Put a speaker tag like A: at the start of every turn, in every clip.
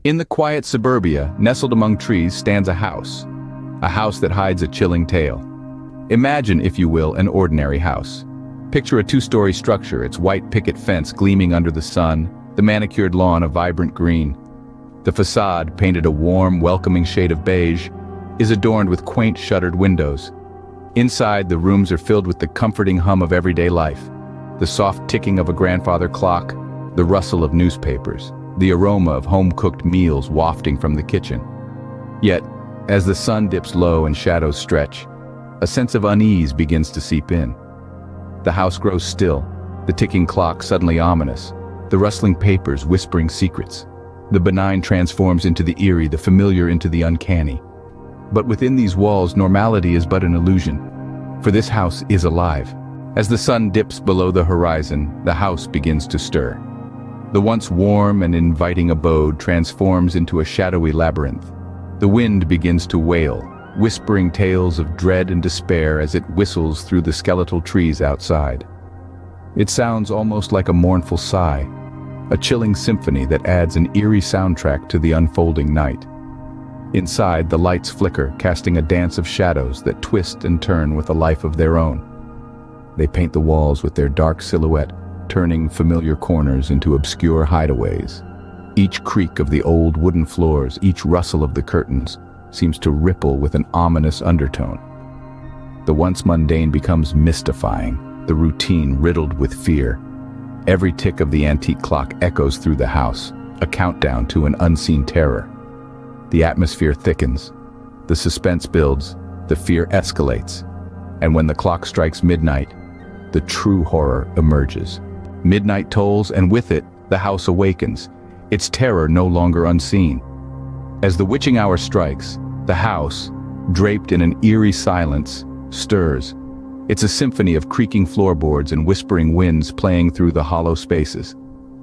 A: In the quiet suburbia, nestled among trees, stands a house that hides a chilling tale. Imagine, if you will, an ordinary house. Picture a two-story structure, its white picket fence gleaming under the sun, the manicured lawn a vibrant green. The facade, painted a warm, welcoming shade of beige, is adorned with quaint shuttered windows. Inside, the rooms are filled with the comforting hum of everyday life, the soft ticking of a grandfather clock, the rustle of newspapers, the aroma of home-cooked meals wafting from the kitchen. Yet, as the sun dips low and shadows stretch, a sense of unease begins to seep in. The house grows still, the ticking clock suddenly ominous, the rustling papers whispering secrets. The benign transforms into the eerie, the familiar into the uncanny. But within these walls, normality is but an illusion, for this house is alive. As the sun dips below the horizon, the house begins to stir. The once warm and inviting abode transforms into a shadowy labyrinth. The wind begins to wail, whispering tales of dread and despair as it whistles through the skeletal trees outside. It sounds almost like a mournful sigh, a chilling symphony that adds an eerie soundtrack to the unfolding night. Inside, the lights flicker, casting a dance of shadows that twist and turn with a life of their own. They paint the walls with their dark silhouette, turning familiar corners into obscure hideaways. Each creak of the old wooden floors, each rustle of the curtains, seems to ripple with an ominous undertone. The once mundane becomes mystifying, the routine riddled with fear. Every tick of the antique clock echoes through the house, a countdown to an unseen terror. The atmosphere thickens, the suspense builds, the fear escalates, and when the clock strikes midnight, the true horror emerges. Midnight tolls, and with it, the house awakens, its terror no longer unseen. As the witching hour strikes, the house, draped in an eerie silence, stirs. It's a symphony of creaking floorboards and whispering winds playing through the hollow spaces.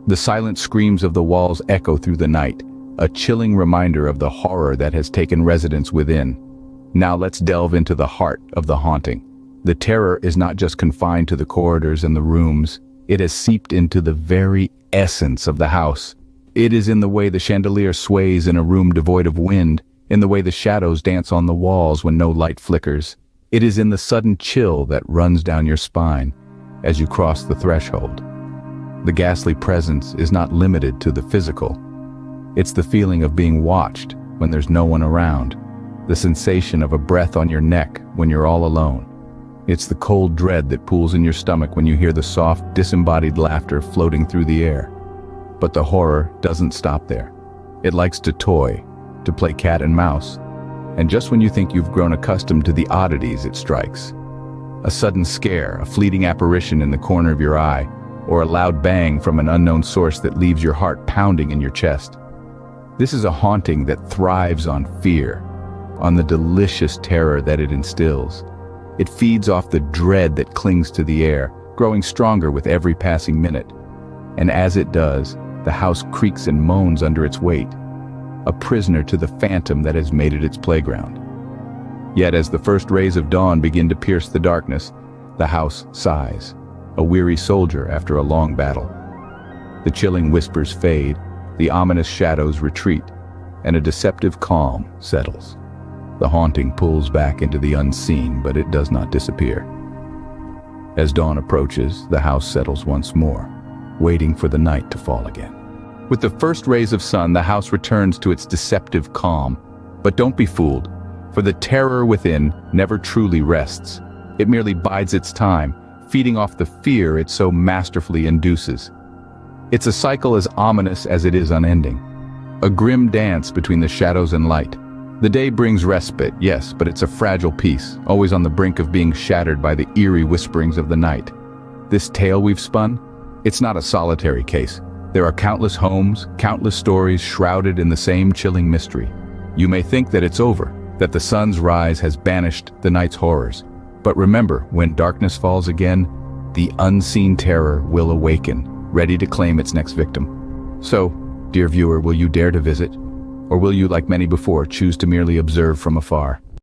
A: The silent screams of the walls echo through the night, a chilling reminder of the horror that has taken residence within. Now let's delve into the heart of the haunting. The terror is not just confined to the corridors and the rooms, it has seeped into the very essence of the house. It is in the way the chandelier sways in a room devoid of wind, in the way the shadows dance on the walls when no light flickers. It is in the sudden chill that runs down your spine as you cross the threshold. The ghastly presence is not limited to the physical. It's the feeling of being watched when there's no one around, the sensation of a breath on your neck when you're all alone. It's the cold dread that pools in your stomach when you hear the soft, disembodied laughter floating through the air. But the horror doesn't stop there. It likes to toy, to play cat and mouse. And just when you think you've grown accustomed to the oddities, it strikes. A sudden scare, a fleeting apparition in the corner of your eye, or a loud bang from an unknown source that leaves your heart pounding in your chest. This is a haunting that thrives on fear, on the delicious terror that it instills. It feeds off the dread that clings to the air, growing stronger with every passing minute. And as it does, the house creaks and moans under its weight, a prisoner to the phantom that has made it its playground. Yet as the first rays of dawn begin to pierce the darkness, the house sighs, a weary soldier after a long battle. The chilling whispers fade, the ominous shadows retreat, and a deceptive calm settles. The haunting pulls back into the unseen, but it does not disappear. As dawn approaches, the house settles once more, waiting for the night to fall again. With the first rays of sun, the house returns to its deceptive calm. But don't be fooled, for the terror within never truly rests. It merely bides its time, feeding off the fear it so masterfully induces. It's a cycle as ominous as it is unending, a grim dance between the shadows and light. The day brings respite, yes, but it's a fragile peace, always on the brink of being shattered by the eerie whisperings of the night. This tale we've spun, it's not a solitary case. There are countless homes, countless stories shrouded in the same chilling mystery. You may think that it's over, that the sun's rise has banished the night's horrors. But remember, when darkness falls again, the unseen terror will awaken, ready to claim its next victim. So, dear viewer, will you dare to visit? Or will you, like many before, choose to merely observe from afar?